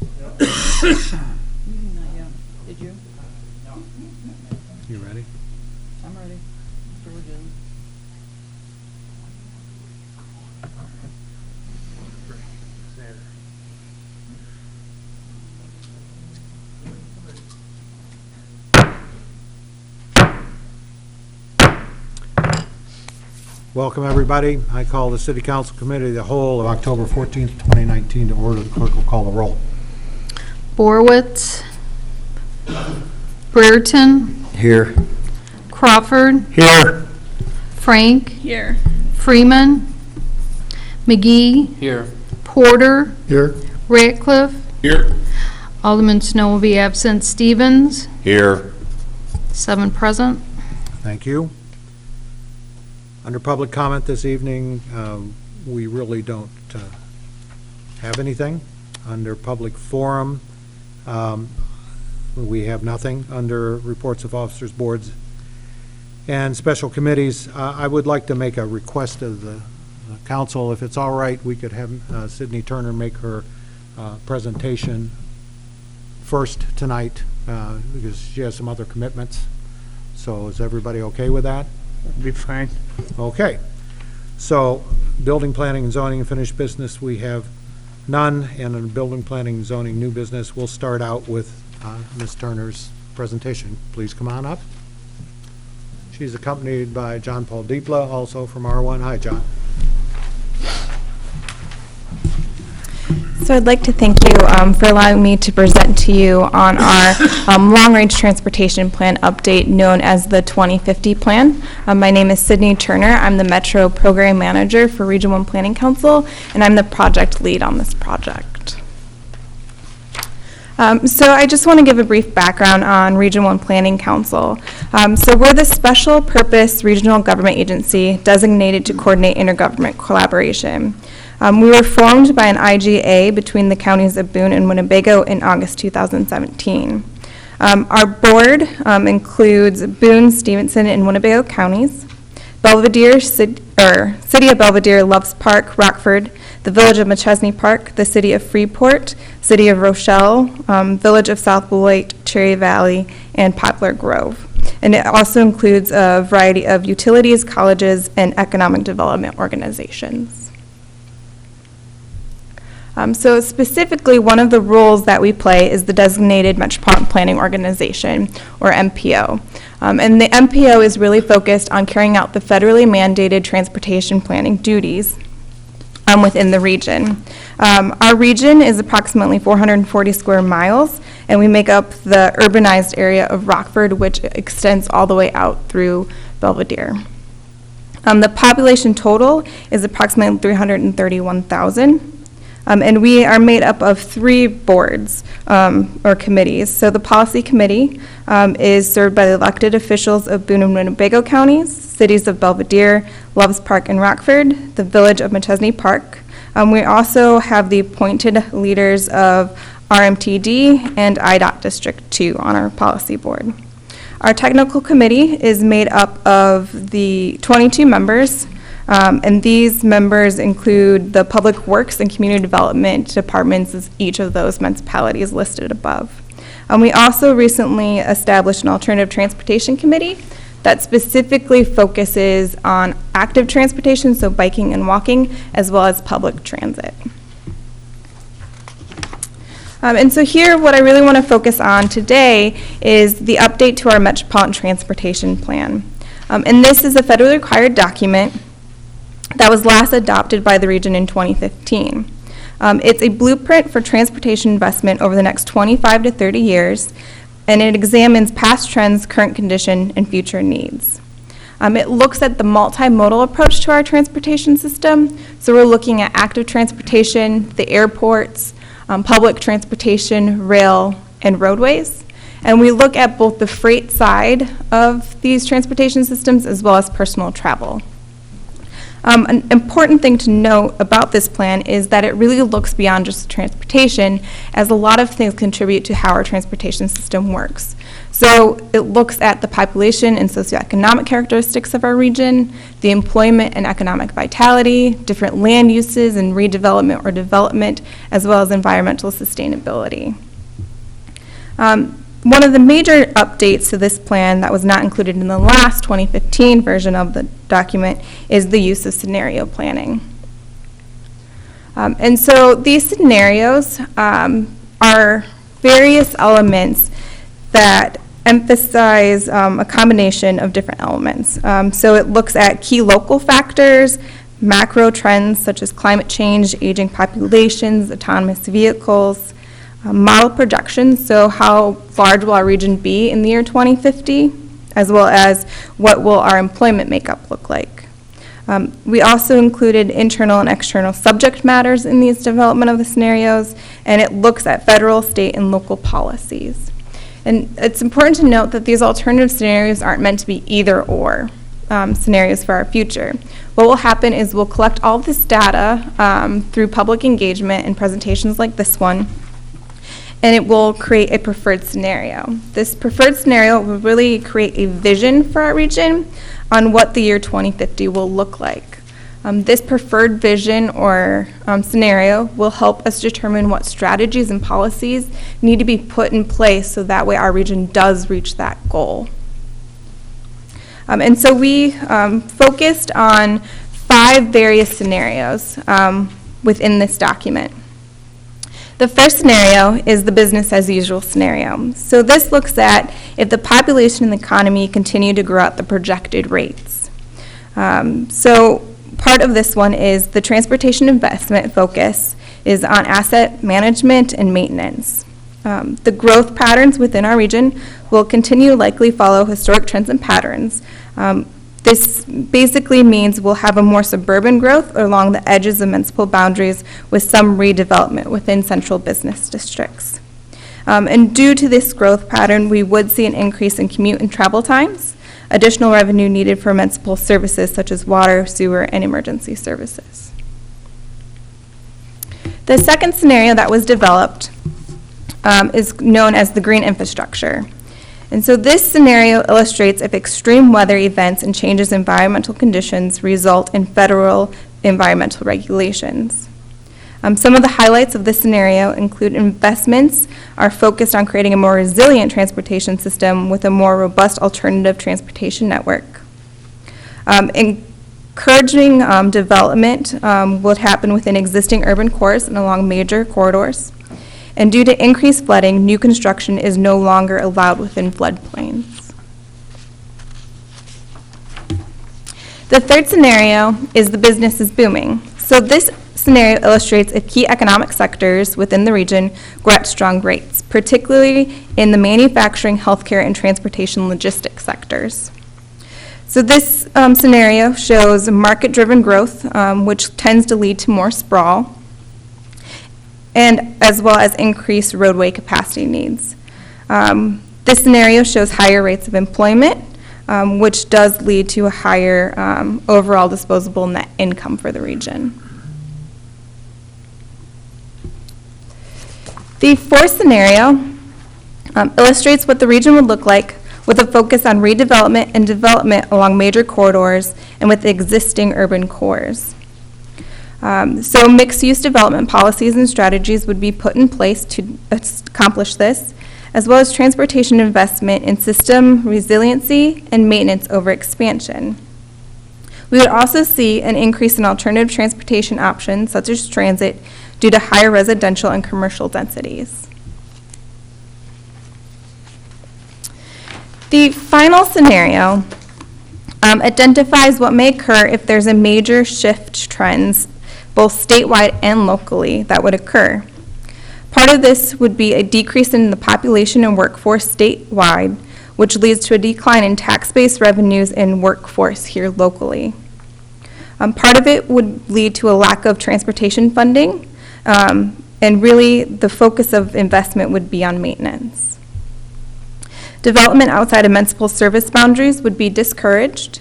Not yet. Did you? You ready? I'm ready. George is. Welcome, everybody. I call the City Council Committee of the Whole of October 14th, 2019 to order. The clerk will call the roll. Borowitz. Brereton. Here. Crawford. Here. Frank. Here. Freeman. McGee. Here. Porter. Here. Ratcliffe. Here. Alderman Snow will be absent. Stevens. Here. 7 present. Thank you. Under public comment this evening, we really don't have anything. Under public forum, we have nothing. Under reports of officers, boards, and special committees, I would like to make a request of the council. If it's all right, we could have Sydney Turner make her presentation first tonight because she has some other commitments. So is everybody okay with that? Be fine. Okay. So building, planning, and zoning, unfinished business, we have none. And in building, planning, and zoning, new business, we'll start out with Ms. Turner's presentation. Please come on up. She's accompanied by John Paul Diepla, also from R1. Hi, John. So I'd like to thank you for allowing me to present to you on our long-range transportation plan update known as the 2050 plan. My name is Sydney Turner. I'm the Metro Program Manager for Region 1 Planning Council, and I'm the project lead on this project. So I just want to give a brief background on Region 1 Planning Council. So we're the special purpose regional government agency designated to coordinate intergovernment collaboration. We were formed by an IGA between the counties of Boone and Winnebago in August 2017. Our board includes Boone, Stevenson, and Winnebago counties, Belvidere, City of Belvidere, Loves Park, Rockford, the Village of Machesney Park, the City of Freeport, City of Rochelle, Village of South Beloit, Cherry Valley, and Poplar Grove. And it also includes a variety of utilities, colleges, and economic development organizations. So specifically, one of the roles that we play is the Designated Metropolitan Planning Organization, or MPO. And the MPO is really focused on carrying out the federally mandated transportation planning duties within the region. Our region is approximately 440 square miles, and we make up the urbanized area of Rockford, which extends all the way out through Belvidere. The population total is approximately 331,000. And we are made up of 3 boards or committees. So the policy committee is served by the elected officials of Boone and Winnebago counties, cities of Belvidere, Loves Park, and Rockford, the village of Machesney Park. We also have the appointed leaders of RMTD and IDOT District 2 on our policy board. Our technical committee is made up of the 22 members. And these members include the Public Works and Community Development departments of each of those municipalities listed above. We also recently established an alternative transportation committee that specifically focuses on active transportation, so biking and walking, as well as public transit. And so here, what I really want to focus on today is the update to our Metropolitan Transportation Plan. And this is a federally required document that was last adopted by the region in 2015. It's a blueprint for transportation investment over the next 25 to 30 years, and it examines past trends, current condition, and future needs. It looks at the multimodal approach to our transportation system, so we're looking at active transportation, the airports, public transportation, rail, and roadways. And we look at both the freight side of these transportation systems as well as personal travel. An important thing to note about this plan is that it really looks beyond just transportation, as a lot of things contribute to how our transportation system works. So it looks at the population and socioeconomic characteristics of our region, the employment and economic vitality, different land uses and redevelopment or development, as well as environmental sustainability. One of the major updates to this plan that was not included in the last 2015 version of the document is the use of scenario planning. And so these scenarios are various elements that emphasize a combination of different elements. So it looks at key local factors, macro trends such as climate change, aging populations, autonomous vehicles, model projections, so how large will our region be in the year 2050, as well as what will our employment makeup look like. We also included internal and external subject matters in these development of the scenarios, and it looks at federal, state, and local policies. And it's important to note that these alternative scenarios aren't meant to be either or scenarios for our future. What will happen is we'll collect all this data through public engagement and presentations like this one, and it will create a preferred scenario. This preferred scenario will really create a vision for our region on what the year 2050 will look like. This preferred vision or scenario will help us determine what strategies and policies need to be put in place so that way our region does reach that goal. And so we focused on 5 various scenarios within this document. The first scenario is the business as usual scenario. So this looks at if the population and the economy continue to grow at the projected rates. So part of this one is the transportation investment focus is on asset management and maintenance. The growth patterns within our region will continue to likely follow historic trends and patterns. This basically means we'll have a more suburban growth along the edges of municipal boundaries with some redevelopment within central business districts. And due to this growth pattern, we would see an increase in commute and travel times, additional revenue needed for municipal services such as water, sewer, and emergency services. The second scenario that was developed is known as the green infrastructure. And so this scenario illustrates if extreme weather events and changes in environmental conditions result in federal environmental regulations. Some of the highlights of this scenario include investments are focused on creating a more resilient transportation system with a more robust alternative transportation network. Encouraging development would happen within existing urban cores and along major corridors. And due to increased flooding, new construction is no longer allowed within floodplains. The third scenario is the business is booming. So this scenario illustrates if key economic sectors within the region grow at strong rates, particularly in the manufacturing, healthcare, and transportation logistics sectors. So this scenario shows market-driven growth, which tends to lead to more sprawl, and as well as increased roadway capacity needs. This scenario shows higher rates of employment, which does lead to a higher overall disposable net income for the region. The fourth scenario illustrates what the region would look like with a focus on redevelopment and development along major corridors and with existing urban cores. So mixed-use development policies and strategies would be put in place to accomplish this, as well as transportation investment in system resiliency and maintenance over expansion. We would also see an increase in alternative transportation options, such as transit, due to higher residential and commercial densities. The final scenario identifies what may occur if there's a major shift trends, both statewide and locally, that would occur. Part of this would be a decrease in the population and workforce statewide, which leads to a decline in tax-based revenues and workforce here locally. Part of it would lead to a lack of transportation funding, and really the focus of investment would be on maintenance. Development outside of municipal service boundaries would be discouraged,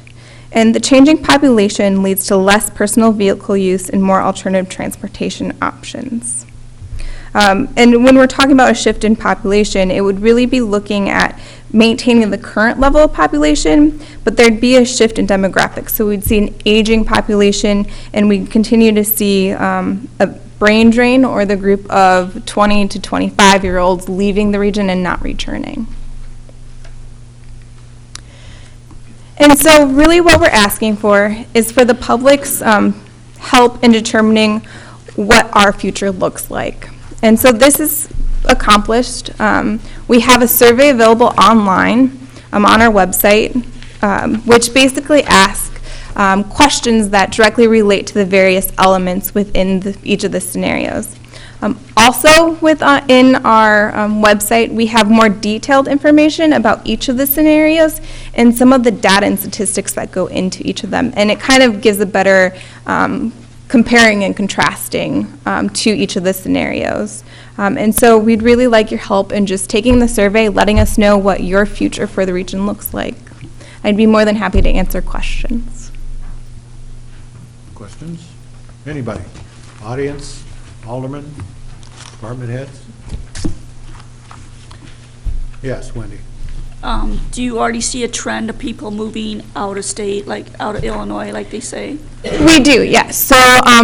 and the changing population leads to less personal vehicle use and more alternative transportation options. And when we're talking about a shift in population, it would really be looking at maintaining the current level of population, but there'd be a shift in demographics. So we'd see an aging population, and we'd continue to see a brain drain, or the group of 20 to 25-year-olds leaving the region and not returning. And so really what we're asking for is for the public's help in determining what our future looks like. And so this is accomplished. We have a survey available online on our website, which basically asks questions that directly relate to the various elements within each of the scenarios. Also, in our website, we have more detailed information about each of the scenarios and some of the data and statistics that go into each of them. And it kind of gives a better comparing and contrasting to each of the scenarios. And so we'd really like your help in just taking the survey, letting us know what your future for the region looks like. I'd be more than happy to answer questions. Questions? Anybody? Audience? Alderman? Department heads? Yes, Wendy. Do you already see a trend of people moving out of state, like out of Illinois, like they say? We do, yes. So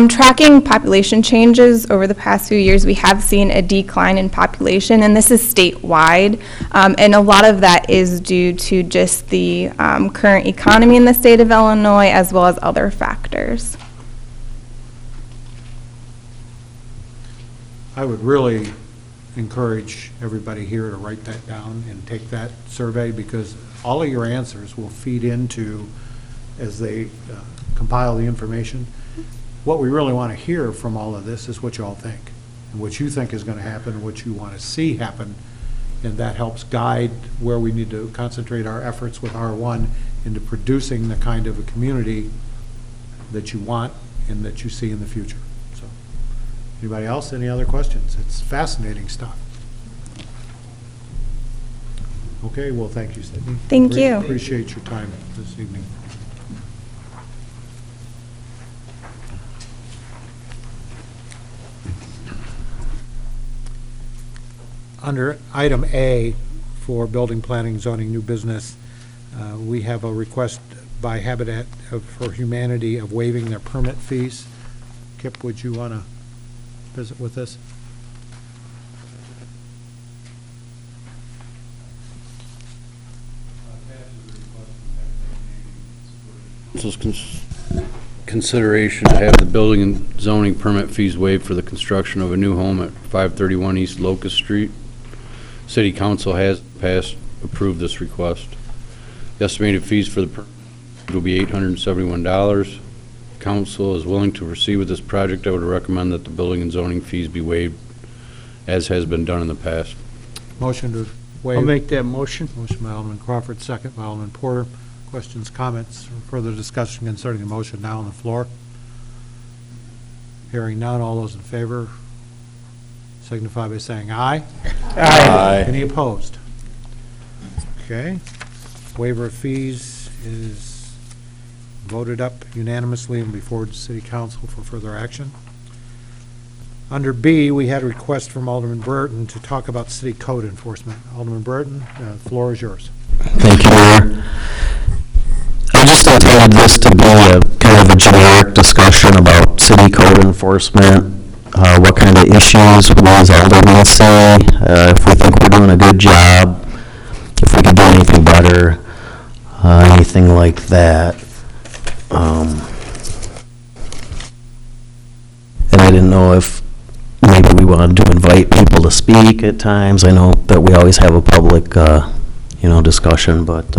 tracking population changes over the past few years, we have seen a decline in population, and this is statewide. And a lot of that is due to just the current economy in the state of Illinois, as well as other factors. I would really encourage everybody here to write that down and take that survey, because all of your answers will feed into, as they compile the information, what we really want to hear from all of this is what you all think, and what you think is going to happen, what you want to see happen, and that helps guide where we need to concentrate our efforts with R1 into producing the kind of a community that you want and that you see in the future. Anybody else? Any other questions? It's fascinating stuff. Okay, well, thank you, Sydney. Thank you. Appreciate your time this evening. Under item A for building, planning, zoning, new business, we have a request by Habitat for Humanity of waiving their permit fees. Kip, would you want to visit with us? Consideration to have the building and zoning permit fees waived for the construction of a new home at 531 East Locust Street. City Council has approved this request. The estimated fees for the permit will be $871. Council is willing to proceed with this project. I would recommend that the building and zoning fees be waived as has been done in the past. Motion to waive. I'll make that motion. Motion by Alderman Crawford, second by Alderman Porter. Questions, comments, or further discussion concerning the motion now on the floor? Hearing none, all those in favor signify by saying aye. Aye. Any opposed? Okay. Waiver of fees is voted up unanimously and be forwarded to City Council for further action. Under B, we had a request from Alderman Burton to talk about city code enforcement. Alderman Burton, the floor is yours. Thank you, Mayor. I just intended this to be a kind of a generic discussion about city code enforcement, what kind of issues we as aldermen see, if we think we're doing a good job, if we could do anything better, anything like that. And I didn't know if maybe we wanted to invite people to speak at times. I know that we always have a public, discussion, but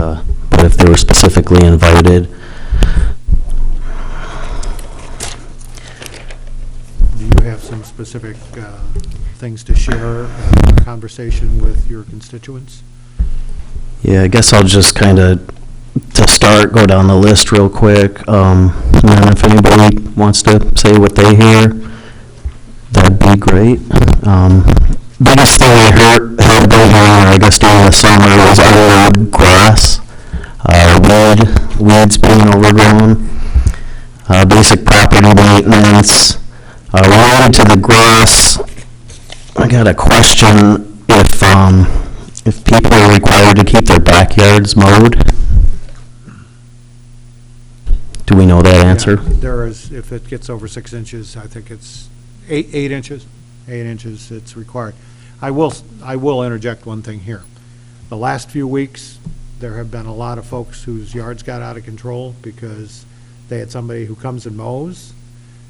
if they were specifically invited. Do you have some specific things to share in a conversation with your constituents? Yeah, I guess I'll just kind of, to start, go down the list real quick. And then if anybody wants to say what they hear, that'd be great. Biggest thing I heard about here, I guess during the summer, was unmowed grass, weeds being overgrown, basic property maintenance. Related to the grass, I got a question if if people are required to keep their backyards mowed? Do we know that answer? Yeah, there is, if it gets over 6 inches, I think it's 8 inches, 8 inches, it's required. I will interject one thing here. The last few weeks, there have been a lot of folks whose yards got out of control because they had somebody who comes and mows,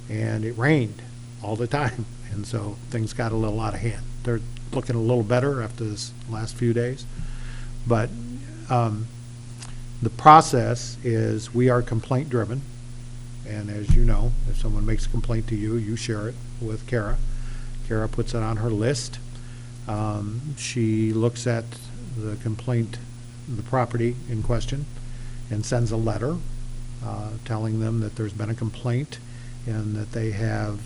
and it rained all the time, and so things got a little out of hand. They're looking a little better after this last few days, but the process is we are complaint driven, and as you know, if someone makes a complaint to you, you share it with Kara. Kara puts it on her list. She looks at the complaint, the property in question, and sends a letter telling them that there's been a complaint and that they have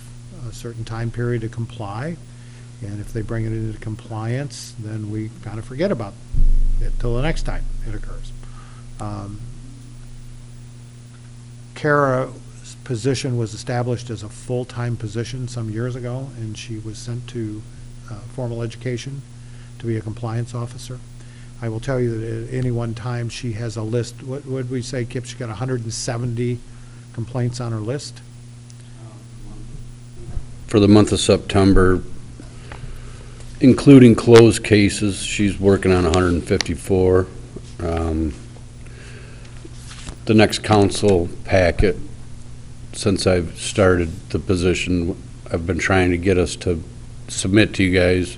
a certain time period to comply. And if they bring it into compliance, then we kind of forget about it till the next time it occurs. Kara's position was established as a full-time position some years ago, and she was sent to formal education to be a compliance officer. I will tell you that at any one time, she has a list. What would we say, Kip? She got 170 complaints on her list? For the month of September, including closed cases, she's working on 154. The next council packet, since I've started the position, I've been trying to get us to submit to you guys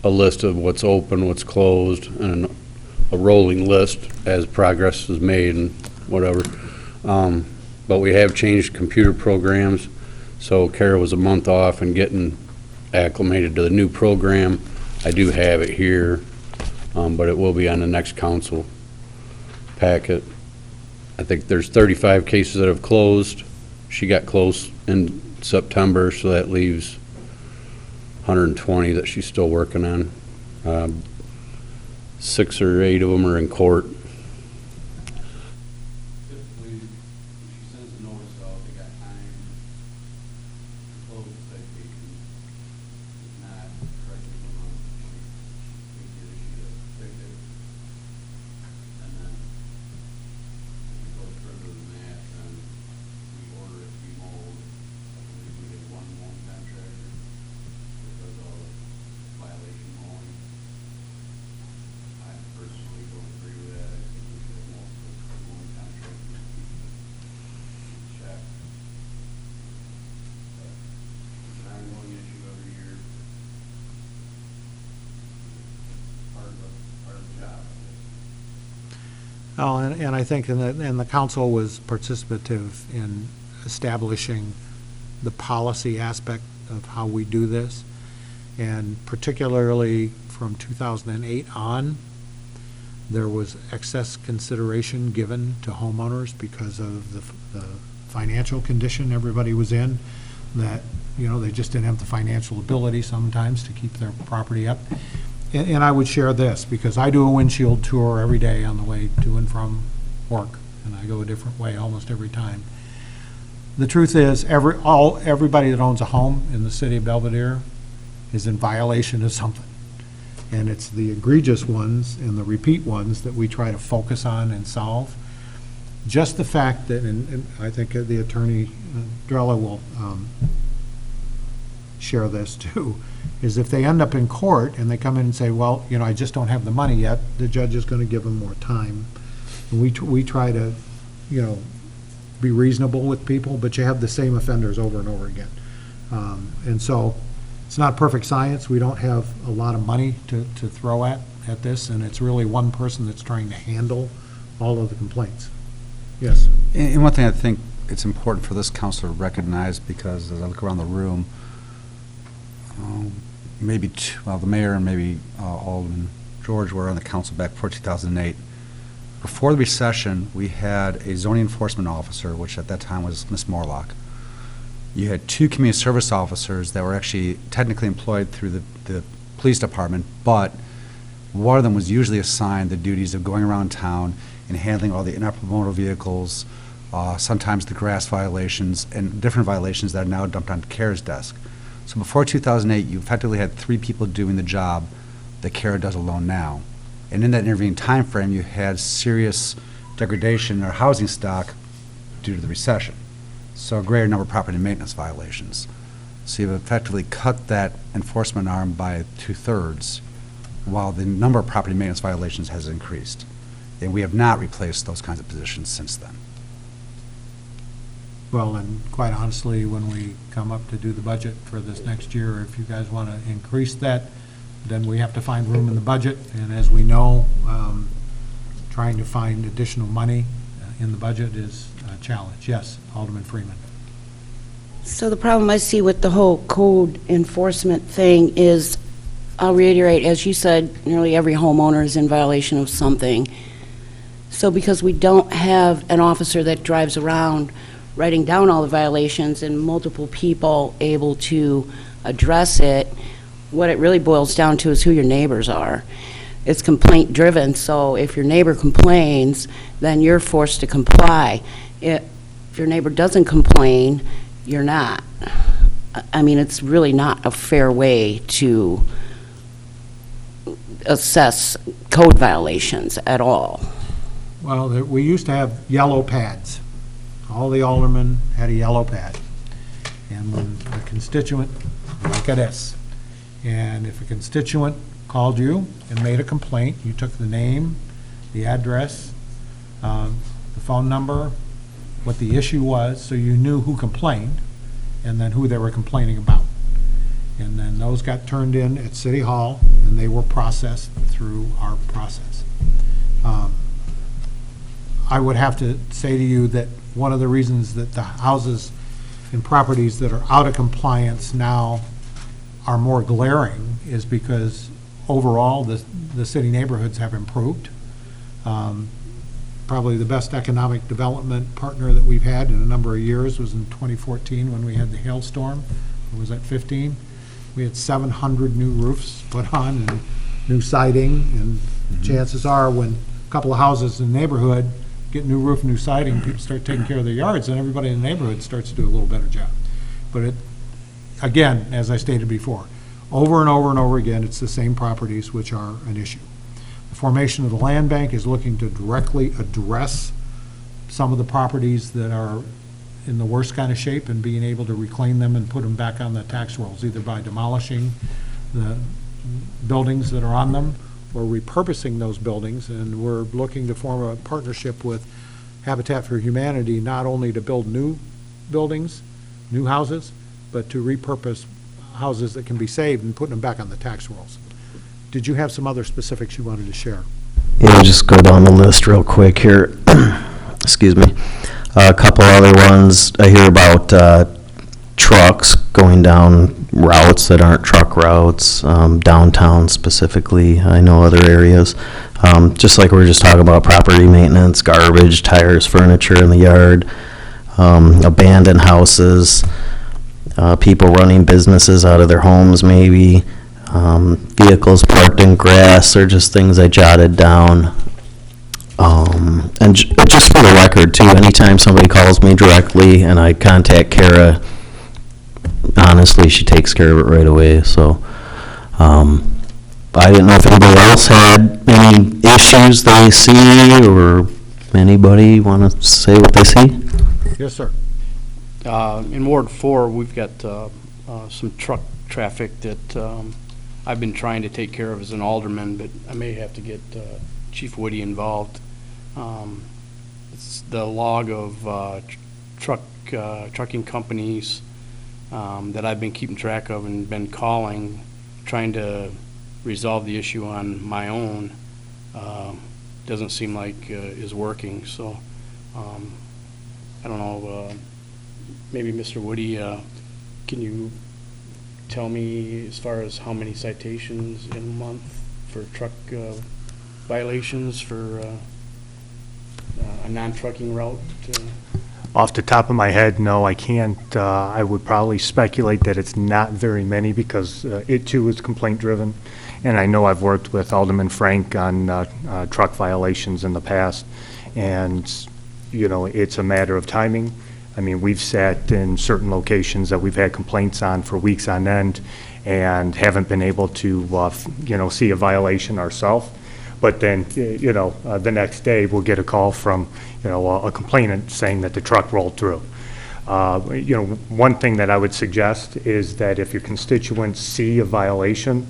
a list of what's open, what's closed, and a rolling list as progress is made and whatever. But we have changed computer programs, so Kara was a month off and getting acclimated to the new program. I do have it here, but it will be on the next council packet. I think there's 35 cases that have closed. She got close in September, so that leaves 120 that she's still working on. 6 or 8 of them are in court. Typically, if she sends a notice out, they got time to close the citation. If not, correct me if I'm wrong, she can get issued a ticket. And then if it goes further than that, then we order it to be mowed. I believe we get one contractor that does all the violation mowing. I personally don't agree with that. I think we should have multiple mowing contractors to keep check. But it's an ongoing issue every year. Part of the job, I guess. Oh, and I think, and the council was participative in establishing the policy aspect of how we do this. And particularly from 2008 on, there was excess consideration given to homeowners because of the financial condition everybody was in, that, you know, they just didn't have the financial ability sometimes to keep their property up. And I would share this, because I do a windshield tour every day on the way to and from work, and I go a different way almost every time. The truth is, everybody that owns a home in the city of Belvidere is in violation of something. And it's the egregious ones and the repeat ones that we try to focus on and solve. Just the fact that, and I think the attorney, Drella, will share this too, is if they end up in court and they come in and say, well, you know, I just don't have the money yet, the judge is going to give them more time. And we try to, you know, be reasonable with people, but you have the same offenders over and over again. And so it's not perfect science. We don't have a lot of money to throw at this, and it's really one person that's trying to handle all of the complaints. Yes? And one thing I think it's important for this council to recognize, because as I look around the room, maybe the mayor and maybe Alderman George were on the council back before 2008. Before the recession, we had a zoning enforcement officer, which at that time was Ms. Morlock. You had 2 community service officers that were actually technically employed through the police department, but one of them was usually assigned the duties of going around town and handling all the inoperable motor vehicles, sometimes the grass violations, and different violations that are now dumped on CARE's desk. So before 2008, you effectively had 3 people doing the job that Kara does alone now. And in that intervening time frame, you had serious degradation in our housing stock due to the recession. So a greater number of property maintenance violations. So you've effectively cut that enforcement arm by 2/3, while the number of property maintenance violations has increased. And we have not replaced those kinds of positions since then. Well, and quite honestly, when we come up to do the budget for this next year, if you guys want to increase that, then we have to find room in the budget. And as we know, trying to find additional money in the budget is a challenge. Yes, Alderman Freeman. So the problem I see with the whole code enforcement thing is, I'll reiterate, as you said, nearly every homeowner is in violation of something. So because we don't have an officer that drives around writing down all the violations and multiple people able to address it, what it really boils down to is who your neighbors are. It's complaint driven, so if your neighbor complains, then you're forced to comply. If your neighbor doesn't complain, you're not. I mean, it's really not a fair way to assess code violations at all. Well, we used to have yellow pads. All the aldermen had a yellow pad. And when a constituent, like this, and if a constituent called you and made a complaint, you took the name, the address, the phone number, what the issue was, so you knew who complained, and then who they were complaining about. And then those got turned in at City Hall, and they were processed through our process. I would have to say to you that one of the reasons that the houses and properties that are out of compliance now are more glaring is because overall the city neighborhoods have improved. Probably the best economic development partner that we've had in a number of years was in 2014 when we had the hailstorm. Or was that 15? We had 700 new roofs put on and new siding, and chances are when a couple of houses in the neighborhood get new roof, new siding, people start taking care of their yards, and everybody in the neighborhood starts to do a little better job. But it, again, as I stated before, over and over and over again, it's the same properties which are an issue. The formation of the land bank is looking to directly address some of the properties that are in the worst kind of shape and being able to reclaim them and put them back on the tax rolls, either by demolishing the buildings that are on them or repurposing those buildings. And we're looking to form a partnership with Habitat for Humanity, not only to build new buildings, new houses, but to repurpose houses that can be saved and putting them back on the tax rolls. Did you have some other specifics you wanted to share? Yeah, just go down the list real quick here. Excuse me. A couple other ones. I hear about trucks going down routes that aren't truck routes, downtown specifically. I know other areas. Just like we were just talking about property maintenance, garbage, tires, furniture in the yard, abandoned houses, people running businesses out of their homes maybe, vehicles parked in grass, or just things I jotted down. And just for the record too, anytime somebody calls me directly and I contact Kara, honestly, she takes care of it right away. So I didn't know if anybody else had any issues they see, or anybody want to say what they see? Yes, sir. In Ward 4, we've got some truck traffic that I've been trying to take care of as an alderman, but I may have to get Chief Woody involved. It's the log of trucking companies that I've been keeping track of and been calling, trying to resolve the issue on my own. Doesn't seem like is working. So I don't know. Maybe Mr. Woody, can you tell me as far as how many citations in a month for truck violations for a non-trucking route? Off the top of my head, no, I can't. I would probably speculate that it's not very many because it too is complaint-driven. And I know I've worked with Alderman Frank on truck violations in the past. And, you know, it's a matter of timing. I mean, we've sat in certain locations that we've had complaints on for weeks on end and haven't been able to, see a violation ourselves. But then, the next day, we'll get a call from, a complainant saying that the truck rolled through. One thing that I would suggest is that if your constituents see a violation,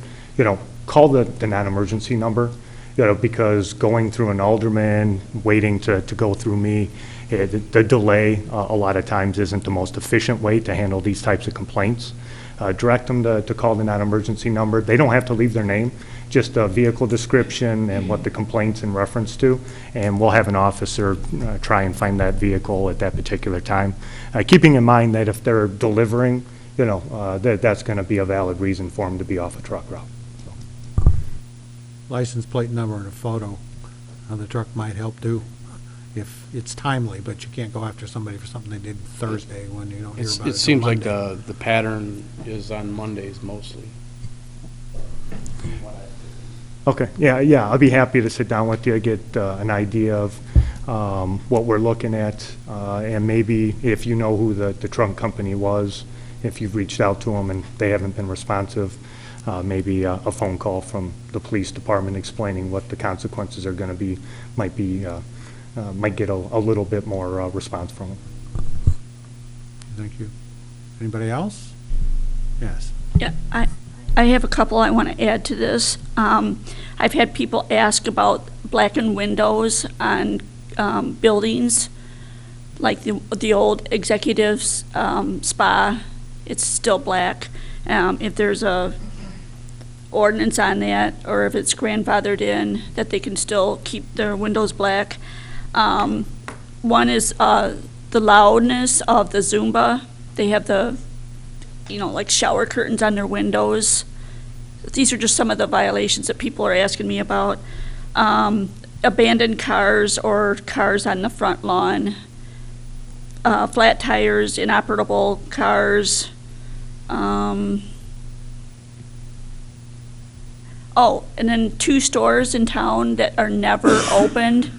call the non-emergency number, because going through an alderman, waiting to go through me, the delay a lot of times isn't the most efficient way to handle these types of complaints. Direct them to call the non-emergency number. They don't have to leave their name, just a vehicle description and what the complaint's in reference to, and we'll have an officer try and find that vehicle at that particular time. Keeping in mind that if they're delivering, that's going to be a valid reason for them to be off a truck route. License plate number and a photo of the truck might help too, if it's timely, but you can't go after somebody for something they did Thursday when you don't hear about it. It seems like the pattern is on Mondays mostly. Okay, yeah, I'll be happy to sit down with you, get an idea of what we're looking at, and maybe if you know who the trunk company was, if you've reached out to them and they haven't been responsive, maybe a phone call from the police department explaining what the consequences are going to be might get a little bit more response from them. Thank you. Anybody else? Yes. Yeah, I have a couple I want to add to this. I've had people ask about blackened windows on buildings, like the old executives spa. It's still black. If there's a ordinance on that, or if it's grandfathered in, that they can still keep their windows black. One is the loudness of the Zumba. They have the like shower curtains on their windows. These are just some of the violations that people are asking me about. Abandoned cars or cars on the front lawn, flat tires, inoperable cars. And then 2 stores in town that are never opened.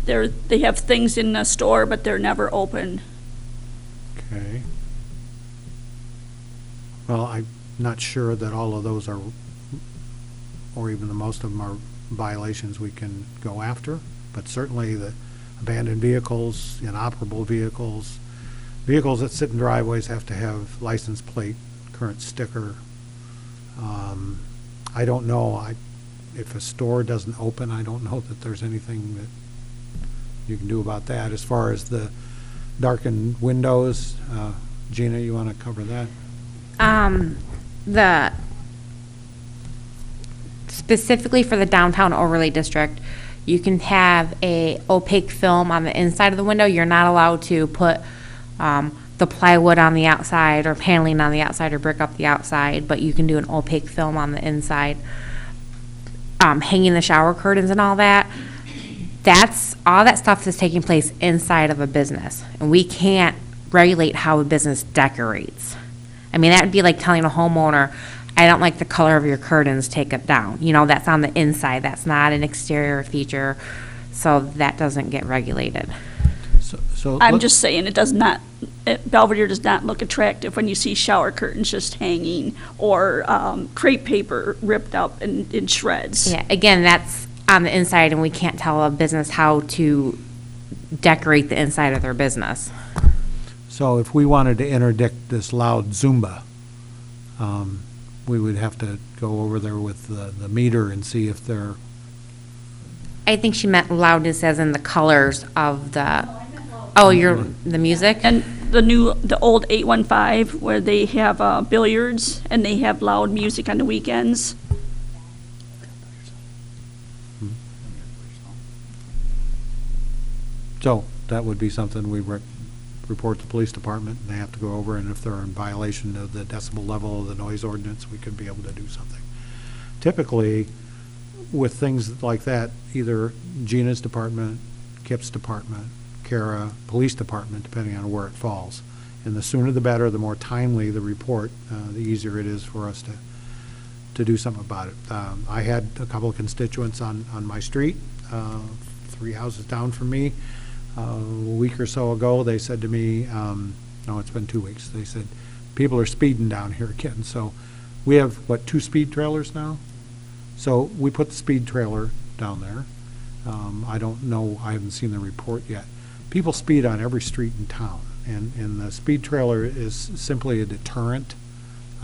They have things in the store, but they're never opened. Okay. Well, I'm not sure that all of those are, or even the most of them are violations we can go after, but certainly the abandoned vehicles, inoperable vehicles, vehicles that sit in driveways have to have license plate, current sticker. I don't know, if a store doesn't open, I don't know that there's anything that you can do about that. As far as the darkened windows, Gina, you want to cover that? Specifically for the downtown overlay district, you can have a opaque film on the inside of the window. You're not allowed to put the plywood on the outside or paneling on the outside or brick up the outside, but you can do an opaque film on the inside. Hanging the shower curtains and all that, that's all that stuff that's taking place inside of a business, and we can't regulate how a business decorates. I mean, that would be like telling a homeowner, I don't like the color of your curtains, take it down. That's on the inside. That's not an exterior feature, so that doesn't get regulated. So I'm just saying Belvidere does not look attractive when you see shower curtains just hanging or crepe paper ripped up in shreds. Yeah, again, that's on the inside, and we can't tell a business how to decorate the inside of their business. So if we wanted to interdict this loud Zumba, we would have to go over there with the meter and see if they're... I think she meant loudness as in the colors of the... the music? And the old 815 where they have billiards and they have loud music on the weekends. So that would be something we report to the police department, and they have to go over, and if they're in violation of the decibel level of the noise ordinance, we could be able to do something. Typically, with things like that, either Gina's department, Kip's department, Kara, police department, depending on where it falls. And the sooner the better, the more timely the report, the easier it is for us to do something about it. I had a couple of constituents on my street, 3 houses down from me, A week or so ago, they said to me, no, it's been 2 weeks, they said, people are speeding down here again. So we have, what, 2 speed trailers now? So we put the speed trailer down there. I don't know, I haven't seen the report yet. People speed on every street in town, and the speed trailer is simply a deterrent.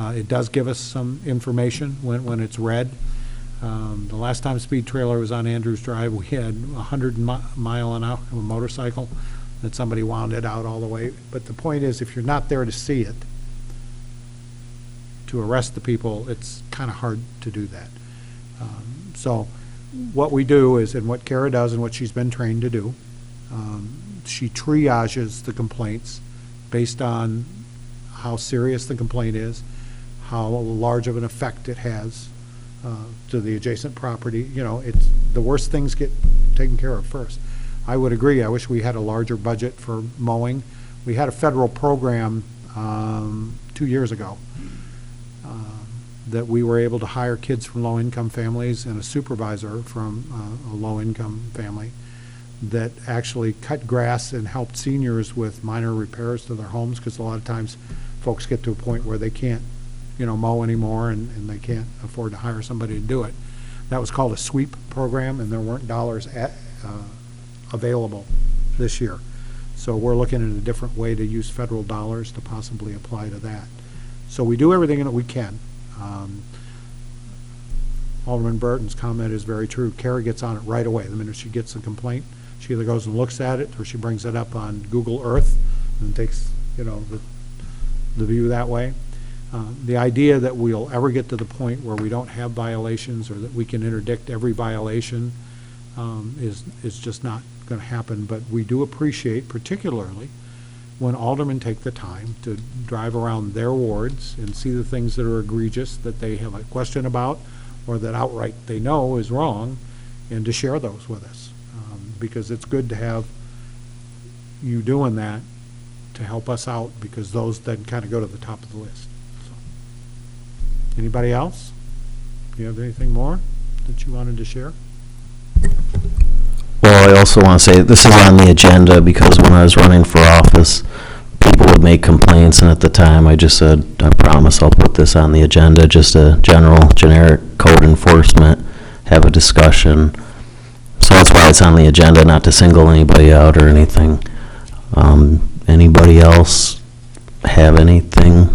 It does give us some information when it's red. The last time speed trailer was on Andrews Drive, we had 100 mile an hour motorcycle that somebody wound it out all the way. But the point is, if you're not there to see it, to arrest the people, it's kind of hard to do that. So what we do is, and what Kara does and what she's been trained to do, she triages the complaints based on how serious the complaint is, how large of an effect it has to the adjacent property. You know, it's the worst things get taken care of first. I would agree. I wish we had a larger budget for mowing. We had a federal program 2 years ago that we were able to hire kids from low-income families and a supervisor from a low-income family that actually cut grass and helped seniors with minor repairs to their homes, because a lot of times folks get to a point where they can't, you know, mow anymore, and they can't afford to hire somebody to do it. That was called a sweep program, and there weren't dollars available this year. So we're looking at a different way to use federal dollars to possibly apply to that. So we do everything that we can. Alderman Burton's comment is very true. Kara gets on it right away. The minute she gets a complaint, she either goes and looks at it, or she brings it up on Google Earth and takes, you know, the view that way. The idea that we'll ever get to the point where we don't have violations, or that we can interdict every violation, is just not going to happen. But we do appreciate, particularly when aldermen take the time to drive around their wards and see the things that are egregious, that they have a question about, or that outright they know is wrong, and to share those with us. Because it's good to have you doing that to help us out, because those then kind of go to the top of the list. So, anybody else? Do you have anything more that you wanted to share? Well, I also want to say this is on the agenda because when I was running for office, people would make complaints, and at the time I just said, I promise I'll put this on the agenda, just a generic code enforcement, have a discussion. So that's why it's on the agenda, not to single anybody out or anything. Anybody else have anything?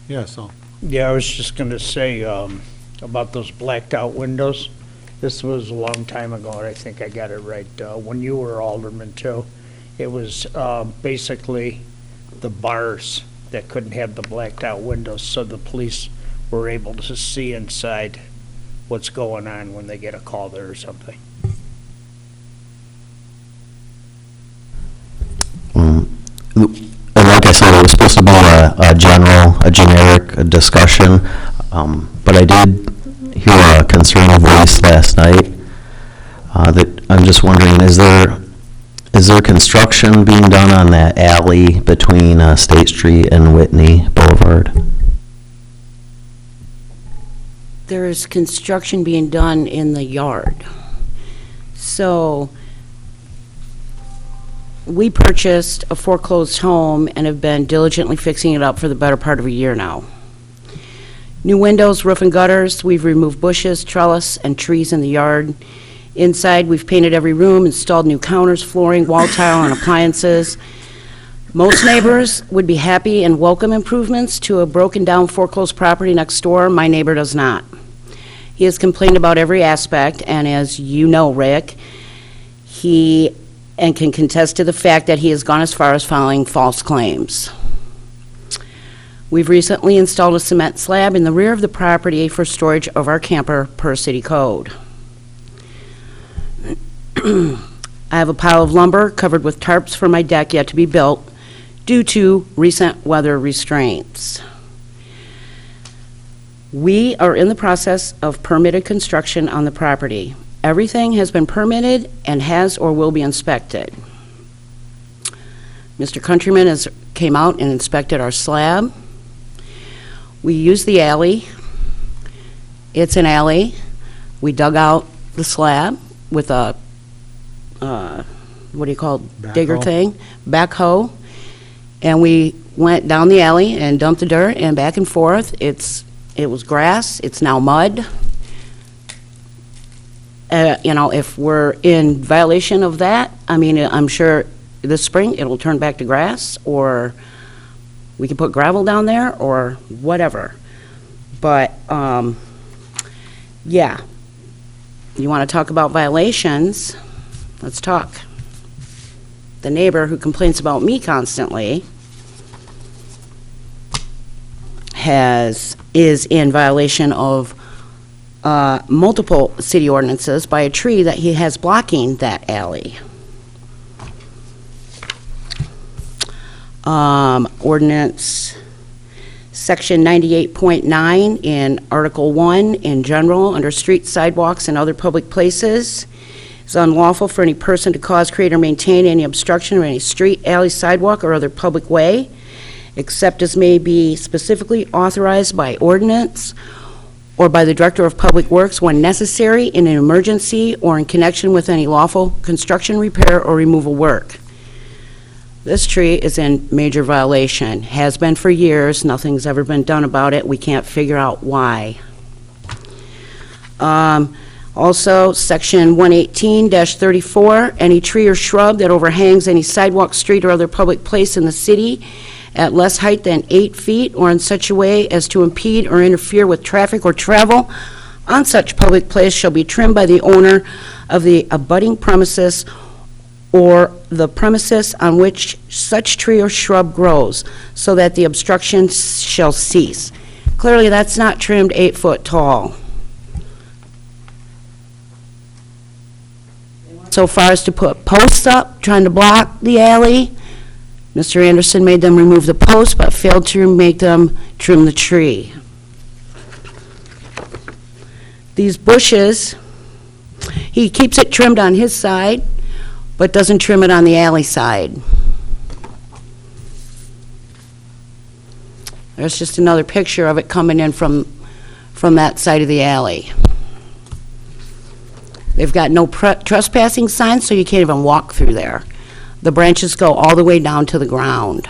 Yes. Yeah, I was just going to say about those blacked out windows. This was a long time ago, and I think I got it right. When you were alderman too, it was basically the bars that couldn't have the blacked out windows, so the police were able to see inside what's going on when they get a call there or something. Like I said, it was supposed to be a generic discussion, but I did hear a concerned voice last night that I'm just wondering, is there construction being done on that alley between State Street and Whitney Boulevard? There is construction being done in the yard. So we purchased a foreclosed home and have been diligently fixing it up for the better part of a year now. New windows, roof and gutters. We've removed bushes, trellis, and trees in the yard. Inside, we've painted every room, installed new counters, flooring, wall tile, and appliances. Most neighbors would be happy and welcome improvements to a broken-down foreclosed property next door. My neighbor does not. He has complained about every aspect, and as you know, Rick, he can contest to the fact that he has gone as far as filing false claims. We've recently installed a cement slab in the rear of the property for storage of our camper per city code. I have a pile of lumber covered with tarps for my deck yet to be built due to recent weather restraints. We are in the process of permitted construction on the property. Everything has been permitted and has or will be inspected. Mr. Countryman came out and inspected our slab. We used the alley. It's an alley. We dug out the slab with a what do you call it, digger Backhoe. thing? Backhoe. And we went down the alley and dumped the dirt and back and forth. It was grass, it's now mud. You know, if we're in violation of that, I mean, I'm sure this spring it'll turn back to grass, or we can put gravel down there, or whatever. But, yeah. You want to talk about violations? Let's talk. The neighbor who complains about me constantly is in violation of multiple city ordinances by a tree that he has blocking that alley. Ordinance Section 98.9 in Article 1 in general, under streets, sidewalks, and other public places. It's unlawful for any person to cause, create, or maintain any obstruction of any street, alley, sidewalk, or other public way, except as may be specifically authorized by ordinance or by the Director of Public Works when necessary in an emergency or in connection with any lawful construction, repair, or removal work. This tree is in major violation, has been for years, nothing's ever been done about it, we can't figure out why. Also, Section 118-34, any tree or shrub that overhangs any sidewalk, street, or other public place in the city at less height than 8 feet or in such a way as to impede or interfere with traffic or travel on such public place shall be trimmed by the owner of the abutting premises or the premises on which such tree or shrub grows, so that the obstruction shall cease. Clearly, that's not trimmed 8 foot tall. So far as to put posts up, trying to block the alley. Mr. Anderson made them remove the posts, but failed to make them trim the tree. These bushes, he keeps it trimmed on his side, but doesn't trim it on the alley side. There's just another picture of it coming in from that side of the alley. They've got no trespassing signs, so you can't even walk through there. The branches go all the way down to the ground.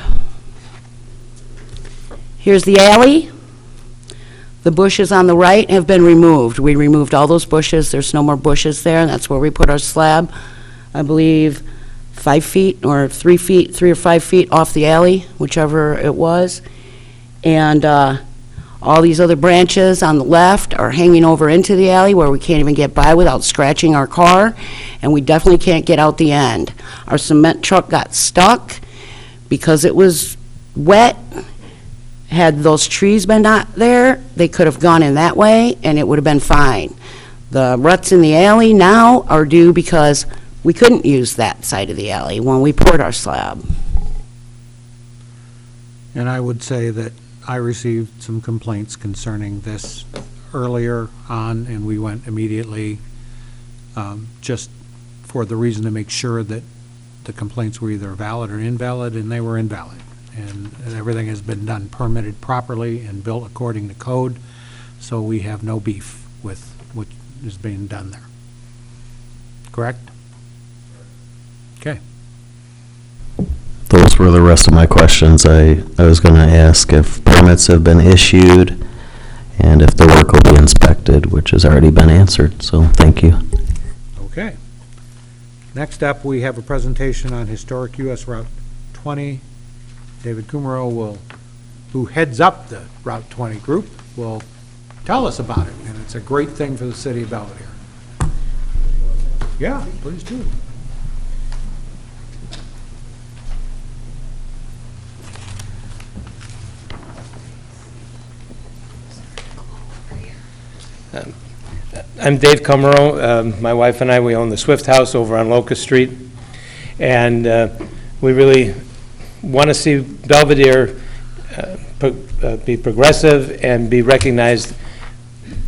Here's the alley. The bushes on the right have been removed. We removed all those bushes. There's no more bushes there, and that's where we put our slab. I believe 5 feet or 3 feet, 3 or 5 feet off the alley, whichever it was. And all these other branches on the left are hanging over into the alley where we can't even get by without scratching our car, and we definitely can't get out the end. Our cement truck got stuck because it was wet. Had those trees been not there, they could have gone in that way, and it would have been fine. The ruts in the alley now are due because we couldn't use that side of the alley when we poured our slab. And I would say that I received some complaints concerning this earlier on, and we went immediately, just for the reason to make sure that the complaints were either valid or invalid, and they were invalid. And everything has been done permitted properly and built according to code, so we have no beef with what is being done there. Correct? Okay. Those were the rest of my questions. I was going to ask if permits have been issued and if the work will be inspected, which has already been answered, so thank you. Okay. Next up, we have a presentation on historic US Route 20. David Kumaro who heads up the Route 20 group, will tell us about it, and it's a great thing for the city of Belvidere. Yeah, please do. I'm Dave Kumaro. My wife and I, we own the Swift House over on Locust Street, and we really want to see Belvidere be progressive and be recognized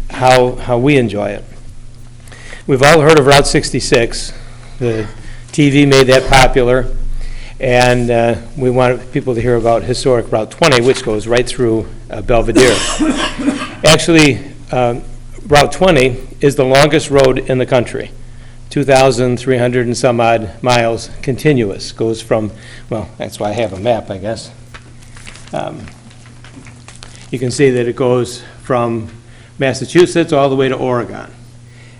how we enjoy it. We've all heard of Route 66. The TV made that popular, and we want people to hear about historic Route 20, which goes right through Belvidere. Actually, Route 20 is the longest road in the country. 2,300 and some odd miles continuous. Goes from, well, that's why I have a map, I guess. You can see that it goes from Massachusetts all the way to Oregon.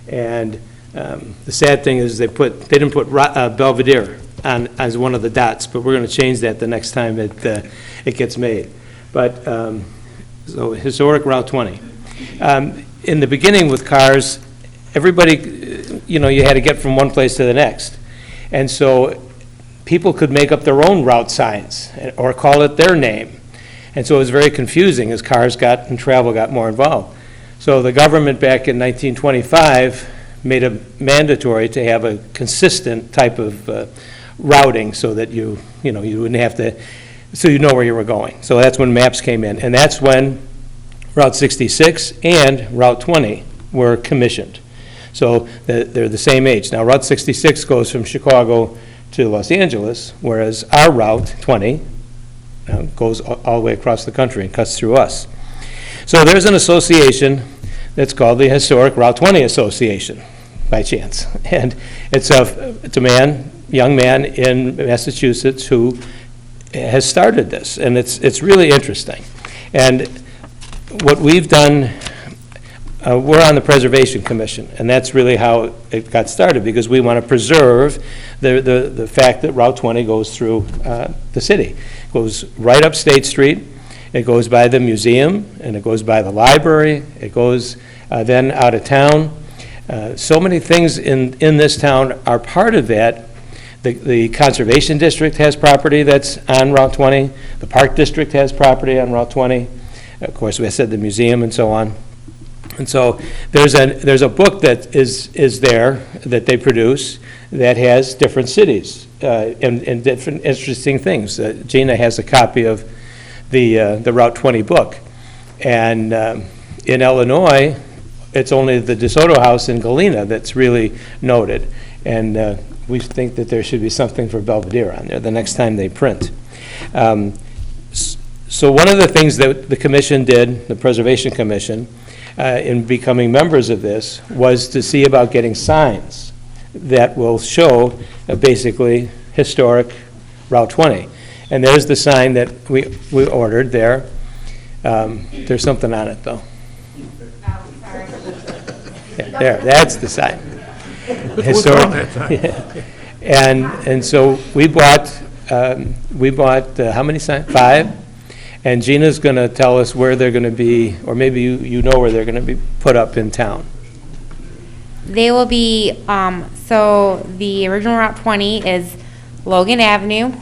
And the sad thing is they didn't put Belvidere on as one of the dots, but we're going to change that the next time it gets made. But, so historic Route 20. In the beginning with cars, everybody, you had to get from one place to the next. And so people could make up their own route signs or call it their name. And so it was very confusing as cars and travel got more involved. So the government back in 1925 made it mandatory to have a consistent type of routing so that you wouldn't have to, so you know where you were going. So that's when maps came in. And that's when Route 66 and Route 20 were commissioned. So they're the same age. Now, Route 66 goes from Chicago to Los Angeles, whereas our Route 20 goes all the way across the country and cuts through us. So there's an association that's called the Historic Route 20 Association, by chance. And it's a young man in Massachusetts who has started this, and it's really interesting. And what we've done, we're on the Preservation Commission, and that's really how it got started, because we want to preserve the fact that Route 20 goes through the city. It goes right up State Street, it goes by the museum, and it goes by the library, it goes then out of town. So many things in this town are part of that. The Conservation District has property that's on Route 20. The Park District has property on Route 20. Of course, we said the museum and so on. And so there's a book that is there that they produce that has different cities and different interesting things. Gina has a copy of the Route 20 book. And in Illinois, it's only the DeSoto House in Galena that's really noted. And we think that there should be something for Belvidere on there the next time they print. So one of the things that the commission did, the Preservation Commission, in becoming members of this, was to see about getting signs that will show basically historic Route 20. And there's the sign that we ordered there. There's something on it, though. Yeah, there, that's the sign. Historic. Yeah. And so we bought how many signs? 5. And Gina's going to tell us where they're going to be, or maybe you know where they're going to be put up in town. They will be, so the original Route 20 is Logan Avenue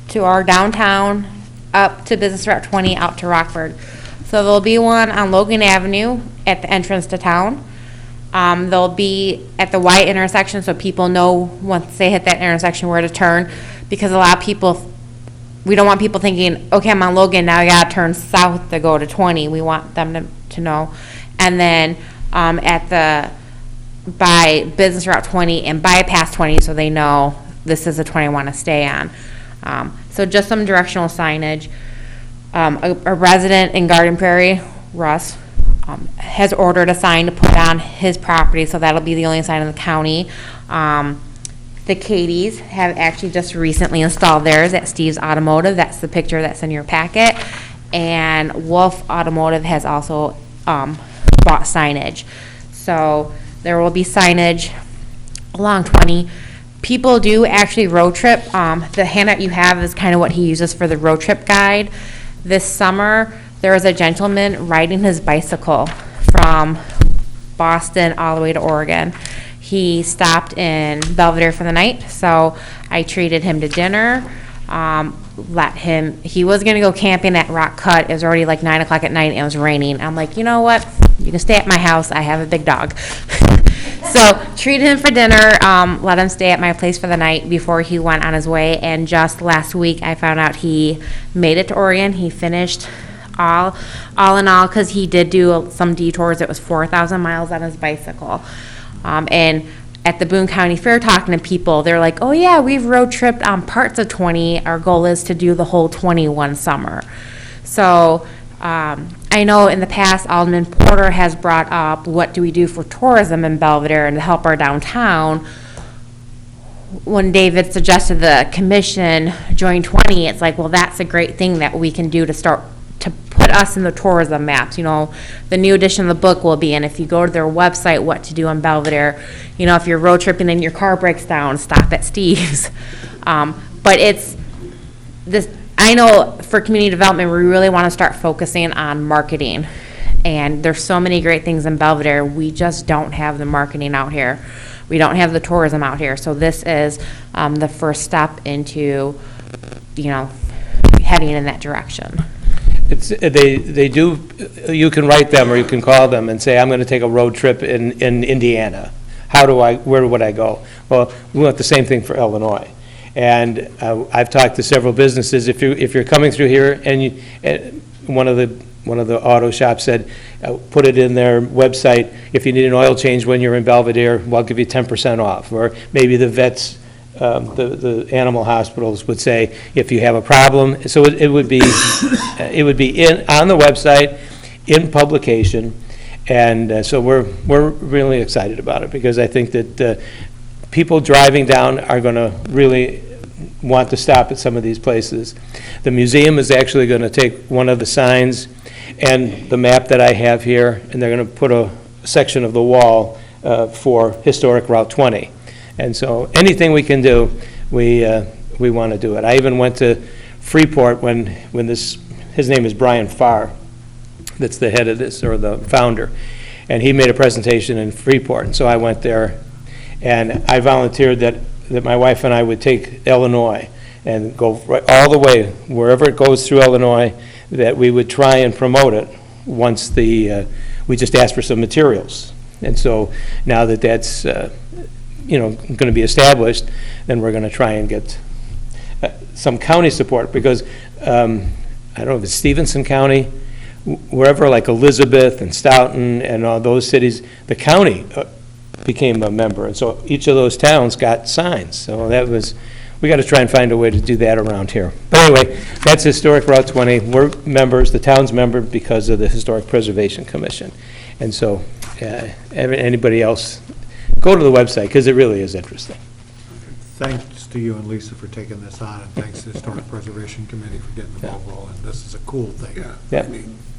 to our downtown, up to Business Route 20, out to Rockford. So there'll be one on Logan Avenue at the entrance to town. They'll be at the Y intersection, so people know once they hit that intersection where to turn, because a lot of people, we don't want people thinking, okay, I'm on Logan, now I gotta turn south to go to 20. We want them to know. And then by Business Route 20 and bypass 20, so they know this is the 20 I want to stay on. So just some directional signage. A resident in Garden Prairie, Russ, has ordered a sign to put on his property, so that'll be the only sign in the county. The Katie's have actually just recently installed theirs at Steve's Automotive. That's the picture that's in your packet. And Wolf Automotive has also bought signage. So there will be signage along 20. People do actually road trip. The handout you have is kind of what he uses for the road trip guide. This summer, there was a gentleman riding his bicycle from Boston all the way to Oregon. He stopped in Belvidere for the night, so I treated him to dinner. He was gonna go camping at Rock Cut. It was already like 9 o'clock at night and it was raining. I'm like, you know what? You can stay at my house. I have a big dog. So treated him for dinner, let him stay at my place for the night before he went on his way. And just last week, I found out he made it to Oregon. He finished all in all, because he did do some detours. It was 4,000 miles on his bicycle. And at the Boone County Fair, talking to people, they're like, oh yeah, we've road tripped on parts of 20. Our goal is to do the whole 21 summer. So I know in the past, Alderman Porter has brought up, what do we do for tourism in Belvidere and to help our downtown? when David suggested the commission join 20, it's like, well, that's a great thing that we can do to start to put us in the tourism maps. You know, the new edition of the book will be, and if you go to their website, what to do in Belvidere, you know, if you're road tripping and your car breaks down, stop at Steve's. But it's this, I know for community development, we really want to start focusing on marketing. And there's so many great things in Belvidere. We just don't have the marketing out here. We don't have the tourism out here. So this is the first step into, you know, heading in that direction. It's, they do, you can write them or you can call them and say, I'm going to take a road trip in Indiana. Where would I go? Well, we want the same thing for Illinois. And I've talked to several businesses. If you're coming through here and one of the auto shops said, put it in their website, if you need an oil change when you're in Belvidere, we'll give you 10% off. Or maybe the vets, the animal hospitals would say, if you have a problem. So it would be on the website, in publication. And so we're really excited about it, because I think that people driving down are going to really want to stop at some of these places. The museum is actually going to take one of the signs and the map that I have here, and they're going to put a section of the wall for historic Route 20. And so anything we can do, we want to do it. I even went to Freeport when his name is Brian Farr, that's the head of this, or the founder, and he made a presentation in Freeport. And so I went there, and I volunteered that my wife and I would take Illinois and go right all the way, wherever it goes through Illinois, that we would try and promote it once we just asked for some materials. And so now that that's going to be established, then we're going to try and get some county support, because I don't know if it's Stevenson County, wherever, like Elizabeth and Stoughton and all those cities, the county became a member, and so each of those towns got signs. So we got to try and find a way to do that around here. But anyway, that's Historic Route 20. We're members, the town's member, because of the Historic Preservation Commission. And so anybody else, go to the website, because it really is interesting. Thanks to you and Lisa for taking this on, and thanks to the Historic Preservation Committee for getting the ball rolling. This is a cool thing. Yeah.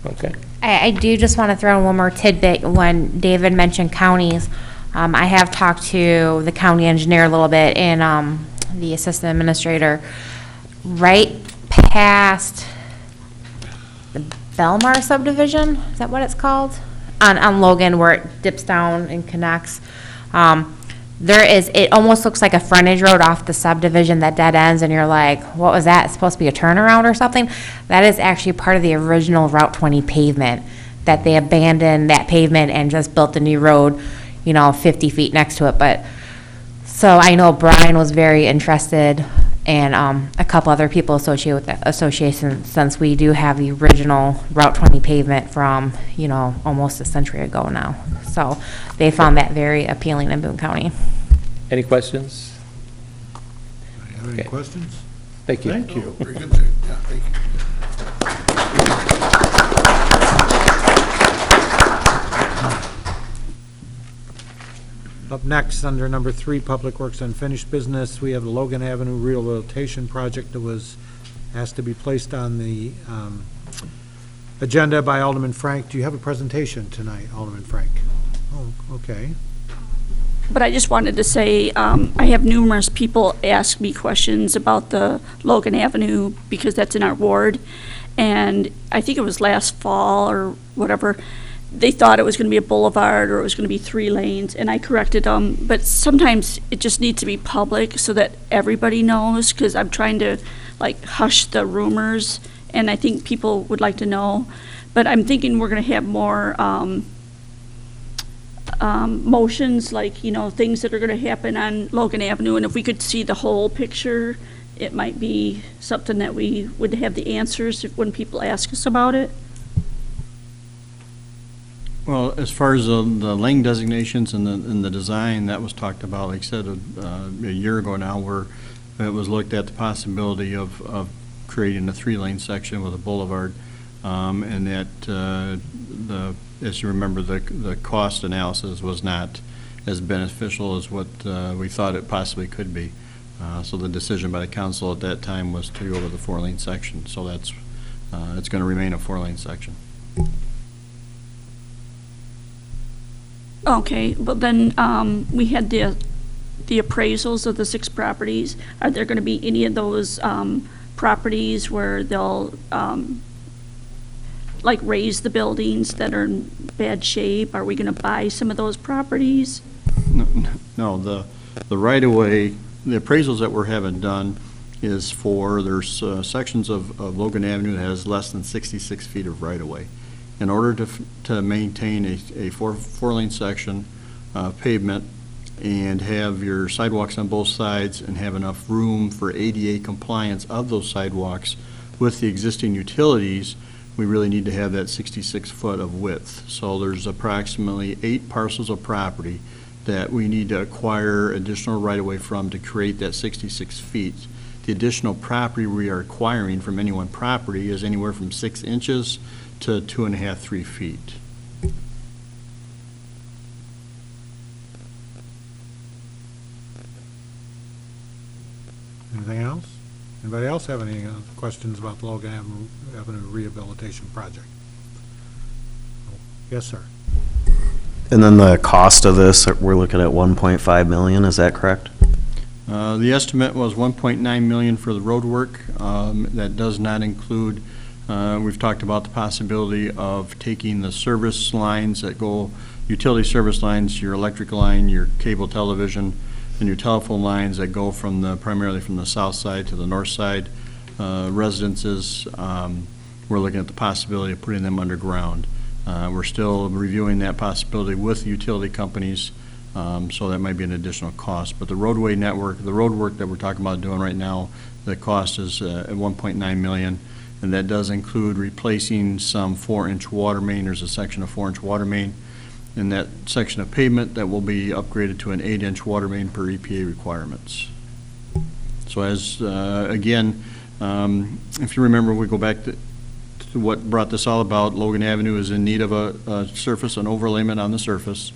Okay. I do just want to throw in one more tidbit. When David mentioned counties, I have talked to the county engineer a little bit and the assistant administrator. Right past the Belmar subdivision, is that what it's called? On Logan, where it dips down and connects. It almost looks like a frontage road off the subdivision that dead ends, and you're like, what was that? It's supposed to be a turnaround or something? That is actually part of the original Route 20 pavement, that they abandoned that pavement and just built a new road, 50 feet next to it. But, so I know Brian was very interested, and a couple other people associated with the association, since we do have the original Route 20 pavement from, almost a century ago now. So they found that very appealing in Boone County. Any questions? Have any questions? Thank you. Thank you. Very good, sir. Yeah, thank you. Up next, under number 3, Public Works Unfinished Business, we have the Logan Avenue Rehabilitation Project that was asked to be placed on the agenda by Alderman Frank. Do you have a presentation tonight, Alderman Frank? Oh, okay. But I just wanted to say, I have numerous people ask me questions about the Logan Avenue, because that's in our ward. And I think it was last fall or whatever, they thought it was going to be a boulevard or it was going to be 3 lanes, and I corrected them. But sometimes it just needs to be public so that everybody knows, because I'm trying to hush the rumors, and I think people would like to know. But I'm thinking we're going to have more motions, things that are going to happen on Logan Avenue, and if we could see the whole picture, it might be something that we would have the answers when people ask us about it. Well, as far as the lane designations and the design, that was talked about, like I said, a year ago now, where it was looked at the possibility of creating a 3-lane section with a boulevard, and that as you remember, the cost analysis was not as beneficial as what we thought it possibly could be. So the decision by the council at that time was to go with the 4-lane section. So that's, it's going to remain a 4-lane section. Okay, but then we had the appraisals of the 6 properties. Are there going to be any of those properties where they'll like raise the buildings that are in bad shape? Are we going to buy some of those properties? No, the right-of-way, the appraisals that we're having done is for, there's sections of Logan Avenue that has less than 66 feet of right-of-way. In order to maintain a four-lane section pavement and have your sidewalks on both sides and have enough room for ADA compliance of those sidewalks with the existing utilities, we really need to have that 66 foot of width. So there's approximately 8 parcels of property that we need to acquire additional right-of-way from to create that 66 feet. The additional property we are acquiring from any one property is anywhere from 6 inches to 2.5, 3 feet. Anything else? Anybody else have any questions about the Logan Avenue Rehabilitation Project? Yes, sir. And then the cost of this, we're looking at 1.5 million, is that correct? The estimate was 1.9 million for the road work. That does not include, we've talked about the possibility of taking the service lines that go, utility service lines, your electric line, your cable television, and your telephone lines that go from primarily from the south side to the north side residences. We're looking at the possibility of putting them underground. We're still reviewing that possibility with utility companies, so that might be an additional cost. But the roadway network, the road work that we're talking about doing right now, the cost is at 1.9 million, and that does include replacing some 4-inch water main. There's a section of 4-inch water main in that section of pavement that will be upgraded to an 8-inch water main per EPA requirements. So as, again, if you remember, we go back to what brought this all about. Logan Avenue is in need of a surface, an overlayment on the surface.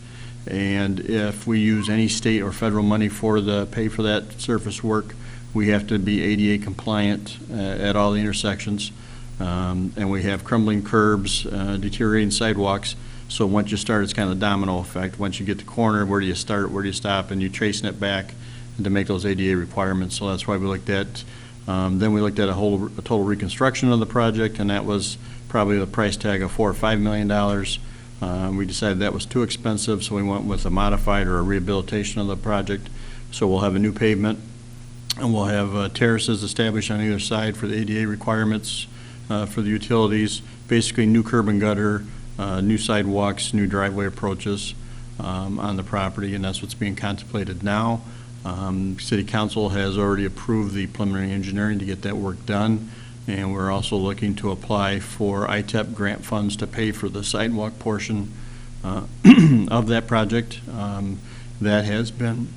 And if we use any state or federal money for pay for that surface work, we have to be ADA compliant at all the intersections. And we have crumbling curbs, deteriorating sidewalks. So once you start, it's kind of a domino effect. Once you get the corner, where do you start, where do you stop, and you're tracing it back to make those ADA requirements. So that's why we looked at, then we looked at a total reconstruction of the project, and that was probably the price tag of $4 or $5 million. We decided that was too expensive, so we went with a modified or a rehabilitation of the project. So we'll have a new pavement, and we'll have terraces established on either side for the ADA requirements for the utilities, basically new curb and gutter, new sidewalks, new driveway approaches on the property, and that's what's being contemplated now. City Council has already approved the preliminary engineering to get that work done, and we're also looking to apply for ITEP grant funds to pay for the sidewalk portion of that project. That has been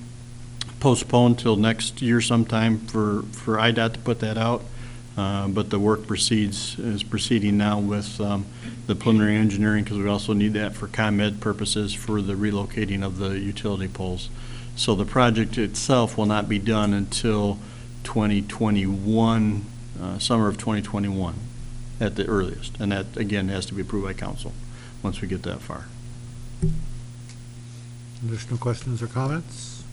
postponed till next year sometime for IDOT to put that out. But the work is proceeding now with the preliminary engineering, because we also need that for ComEd purposes for the relocating of the utility poles. So the project itself will not be done until 2021, summer of 2021 at the earliest. And that, again, has to be approved by council once we get that far. Additional questions or comments?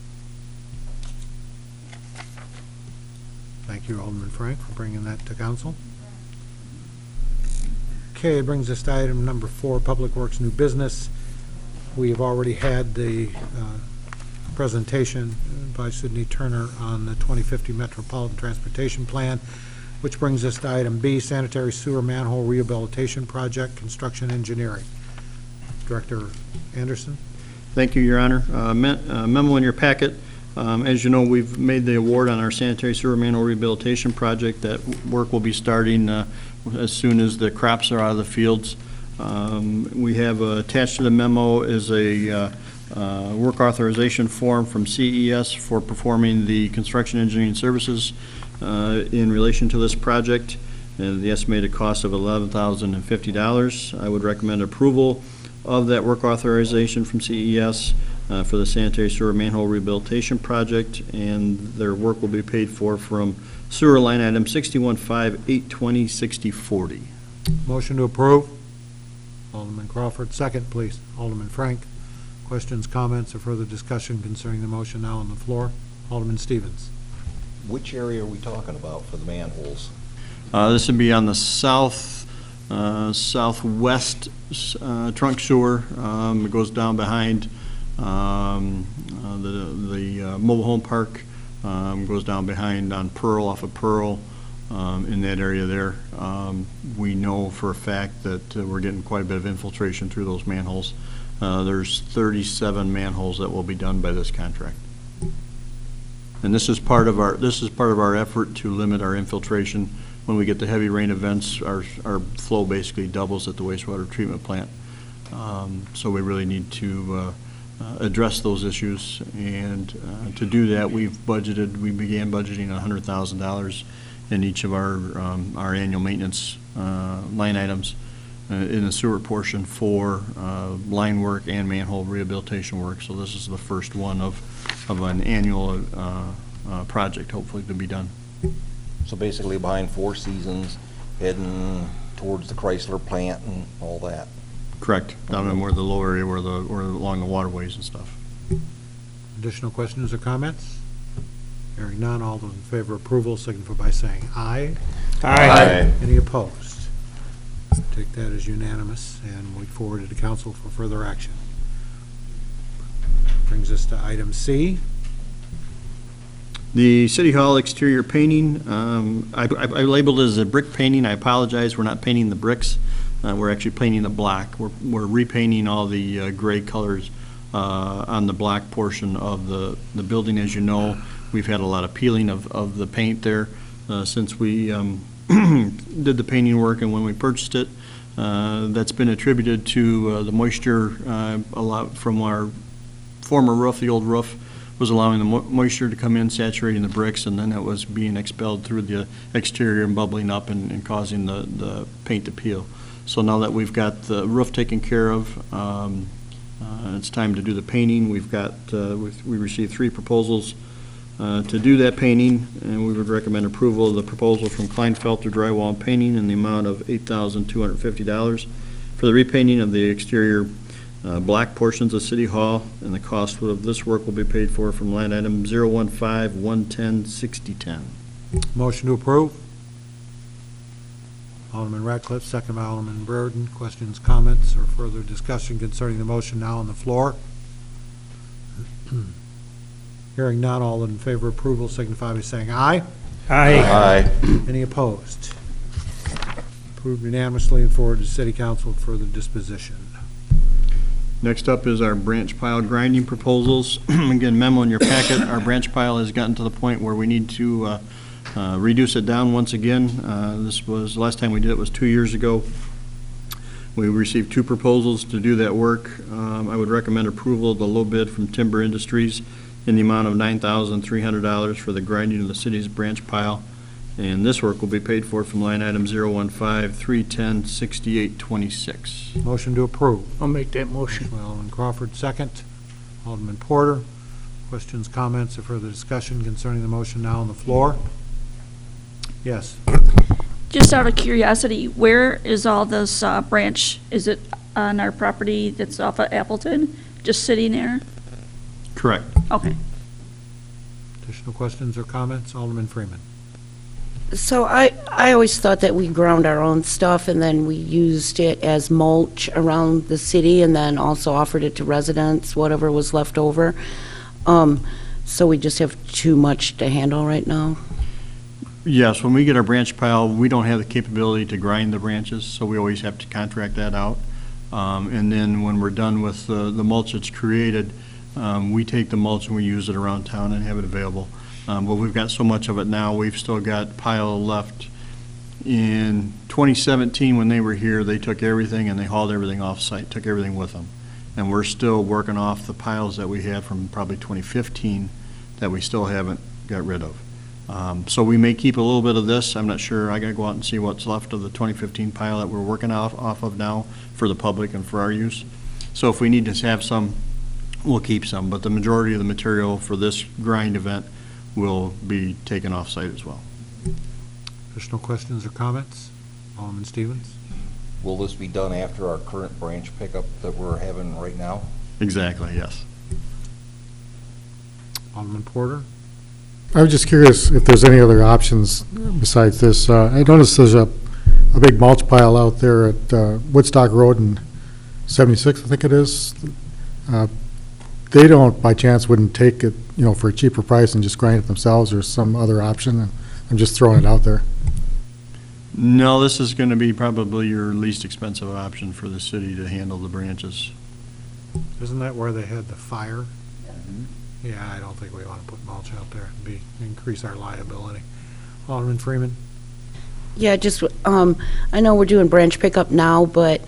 Thank you, Alderman Frank, for bringing that to council. Okay, it brings us to item number 4, Public Works New Business. We have already had the presentation by Sidney Turner on the 2050 Metropolitan Transportation Plan, which brings us to item B, Sanitary Sewer Manhole Rehabilitation Project, Construction Engineering. Director Anderson. Thank you, Your Honor. Memo in your packet. As you know, we've made the award on our sanitary sewer manhole rehabilitation project. That work will be starting as soon as the crops are out of the fields. We have attached to the memo is a work authorization form from CES for performing the construction engineering services in relation to this project, and the estimated cost of $11,050. I would recommend approval of that work authorization from CES. for the sanitary sewer manhole rehabilitation project, and their work will be paid for from sewer line item 6158206040. Motion to approve. Alderman Crawford, second, please. Alderman Frank. Questions, comments, or further discussion concerning the motion now on the floor? Alderman Stevens. Which area are we talking about for the manholes? This would be on the southwest trunk sewer. It goes down behind the mobile home park, goes down behind on Pearl, off of Pearl, in that area there. We know for a fact that we're getting quite a bit of infiltration through those manholes. There's 37 manholes that will be done by this contract. And this is part of our effort to limit our infiltration. When we get the heavy rain events, our flow basically doubles at the wastewater treatment plant. So we really need to address those issues, and to do that, we began budgeting $100,000 in each of our annual maintenance line items in the sewer portion for line work and manhole rehabilitation work. So this is the first one of an annual project, hopefully, to be done. So basically behind Four Seasons, heading towards the Chrysler plant and all that. Correct, down in where the lower area, where along the waterways and stuff. Additional questions or comments? Hearing none, all those in favor of approval signify by saying aye. Aye. Any opposed? Take that as unanimous, and we forward it to council for further action. Brings us to item C. The City Hall exterior painting, I labeled it as a brick painting. I apologize, we're not painting the bricks. We're actually painting the black. We're repainting all the gray colors on the black portion of the building. As you know, we've had a lot of peeling of the paint there since we did the painting work and when we purchased it. That's been attributed to the moisture a lot from our former roof. The old roof was allowing the moisture to come in, saturating the bricks, and then it was being expelled through the exterior and bubbling up and causing the paint to peel. So now that we've got the roof taken care of, it's time to do the painting. We received 3 proposals to do that painting, and we would recommend approval of the proposal from Kleinfelter Drywall and Painting in the amount of $8,250 for the repainting of the exterior black portions of City Hall, and the cost of this work will be paid for from line item 015-110-6010. Motion to approve. Alderman Ratcliffe, second by Alderman Burden. Questions, comments, or further discussion concerning the motion now on the floor? Hearing none, all in favor of approval signify by saying aye. Aye. Any opposed? Approved unanimously and forwarded to City Council for further disposition. Next up is our branch pile grinding proposals. Again, memo in your packet, our branch pile has gotten to the point where we need to reduce it down once again. Last time we did it was 2 years ago. We received 2 proposals to do that work. I would recommend approval of the low bid from Timber Industries in the amount of $9,300 for the grinding of the city's branch pile. And this work will be paid for from line item 015-310-6826. Motion to approve. I'll make that motion. Alderman Crawford, second. Alderman Porter. Questions, comments, or further discussion concerning the motion now on the floor? Yes. Just out of curiosity, where is all this branch? Is it on our property that's off of Appleton? Just sitting there? Correct. Okay. Additional questions or comments? Alderman Freeman. So I always thought that we ground our own stuff and then we used it as mulch around the city and then also offered it to residents, whatever was left over. So we just have too much to handle right now. Yes, when we get our branch pile, we don't have the capability to grind the branches, so we always have to contract that out. And then when we're done with the mulch that's created, we take the mulch and we use it around town and have it available. But we've got so much of it now, we've still got pile left. In 2017, when they were here, they took everything and they hauled everything off-site, took everything with them. And we're still working off the piles that we had from probably 2015 that we still haven't got rid of. So we may keep a little bit of this. I'm not sure. I got to go out and see what's left of the 2015 pile that we're working off of now for the public and for our use. So if we need to have some we'll keep some, but the majority of the material for this grind event will be taken off-site as well. Additional questions or comments? Alderman Stevens? Will this be done after our current branch pickup that we're having right now? Exactly, yes. Alderman Porter? I was just curious if there's any other options besides this. I noticed there's a big mulch pile out there at Woodstock Road and 76, I think it is. They don't, by chance, wouldn't take it, for a cheaper price and just grind it themselves, or some other option? I'm just throwing it out there. No, this is going to be probably your least expensive option for the city to handle the branches. Isn't that where they had the fire? Yeah, I don't think we want to put mulch out there. It'd increase our liability. Alderman Freeman? Yeah, just, I know we're doing branch pickup now, but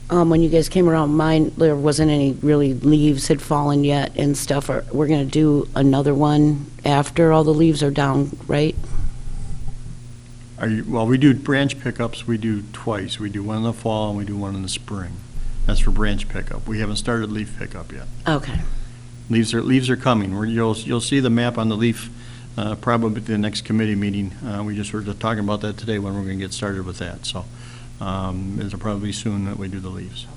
when you guys came around, mine, there wasn't any really leaves had fallen yet and stuff. We're going to do another one after all the leaves are down, right? Well, we do branch pickups, we do twice. We do one in the fall and we do one in the spring. That's for branch pickup. We haven't started leaf pickup yet. Okay. Leaves are coming. You'll see the map on the leaf probably at the next committee meeting. We just were just talking about that today when we're going to get started with that. So it'll probably be soon that we do the leaves.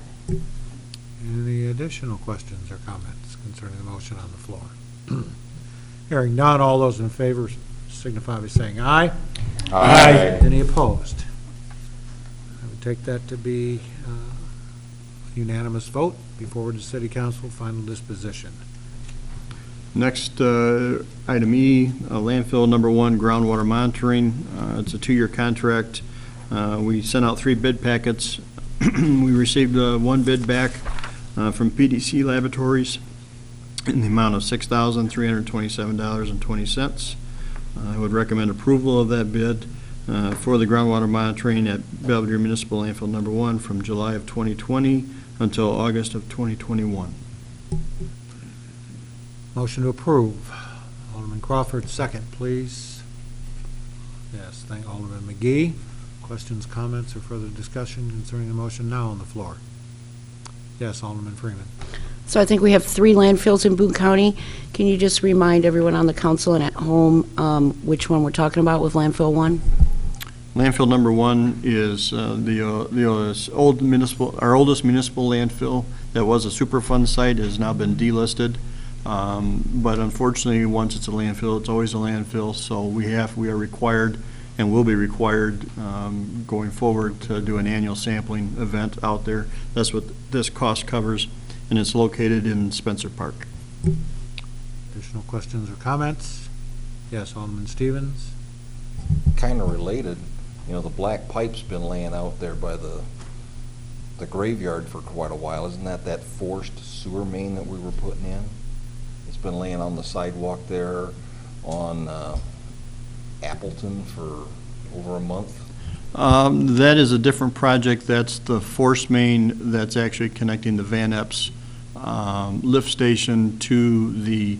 Any additional questions or comments concerning the motion on the floor? Hearing none, all those in favor signify by saying aye. Aye. Any opposed? I would take that to be a unanimous vote. Be forward to City Council, final disposition. Next, item E, landfill number 1, groundwater monitoring. It's a 2-year contract. We sent out 3 bid packets. We received 1 bid back from PDC Laboratories in the amount of $6,327.20. I would recommend approval of that bid for the groundwater monitoring at Belvidere Municipal Landfill number 1 from July of 2020 until August of 2021. Motion to approve. Alderman Crawford, second, please. Yes, thank Alderman McGee. Questions, comments, or further discussion concerning the motion now on the floor? Yes, Alderman Freeman. So I think we have 3 landfills in Boone County. Can you just remind everyone on the council and at home which one we're talking about with landfill 1? Landfill number 1 is the old municipal, our oldest municipal landfill that was a Superfund site, has now been delisted. But unfortunately, once it's a landfill, it's always a landfill. So we are required and will be required going forward to do an annual sampling event out there. That's what this cost covers, and it's located in Spencer Park. Additional questions or comments? Yes, Alderman Stevens. Kind of related, the black pipe's been laying out there by the graveyard for quite a while. Isn't that forced sewer main that we were putting in? It's been laying on the sidewalk there on Appleton for over a month. That is a different project. That's the force main that's actually connecting the Van Epps lift station to the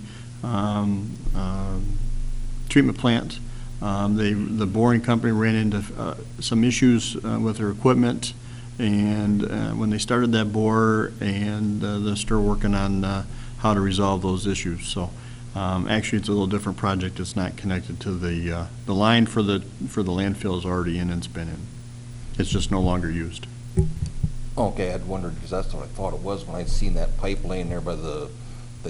treatment plant. The boring company ran into some issues with their equipment, and when they started that bore, and they're still working on how to resolve those issues. So actually, it's a little different project. It's not connected to the line for the landfill is already in and it's been in. It's just no longer used. Okay, I'd wondered, because that's what I thought it was when I'd seen that pipe laying there by the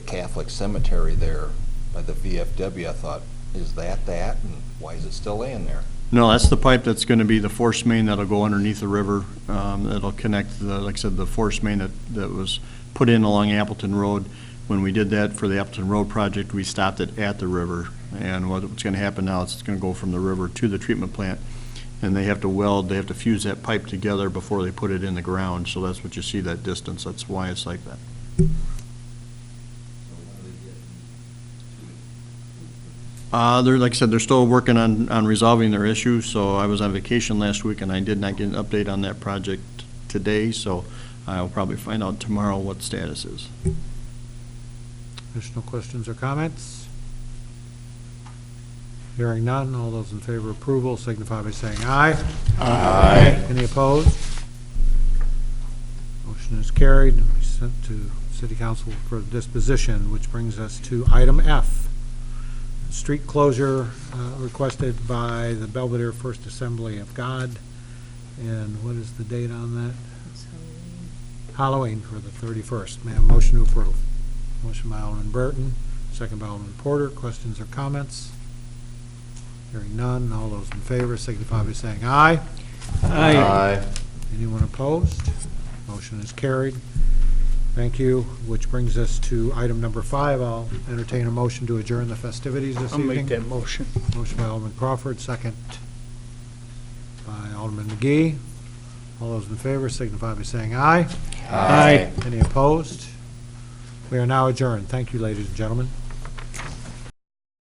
Catholic cemetery there by the VFW. I thought, is that? And why is it still laying there? No, that's the pipe that's going to be the force main that'll go underneath the river. That'll connect, like I said, the force main that was put in along Appleton Road. When we did that for the Appleton Road project, we stopped it at the river. And what's going to happen now is it's going to go from the river to the treatment plant. And they have to fuse that pipe together before they put it in the ground. So that's what you see, that distance. That's why it's like that. Like I said, they're still working on resolving their issues. So I was on vacation last week and I did not get an update on that project today. So I'll probably find out tomorrow what the status is. Additional questions or comments? Hearing none, all those in favor of approval signify by saying aye. Aye. Any opposed? Motion is carried and be sent to City Council for disposition, which brings us to item F. Street closure requested by the Belvidere First Assembly of God. And what is the date on that? Halloween for the 31st. May I have a motion to approve? Motion by Alderman Burton, second by Alderman Porter. Questions or comments? Hearing none. All those in favor signify by saying aye. Aye. Anyone opposed? Motion is carried. Thank you, which brings us to item number 5. I'll entertain a motion to adjourn the festivities this I'll evening. make that motion. Motion by Alderman Crawford, second by Alderman McGee. All those in favor signify by saying aye. Aye. Any opposed? We are now adjourned. Thank you, ladies and gentlemen.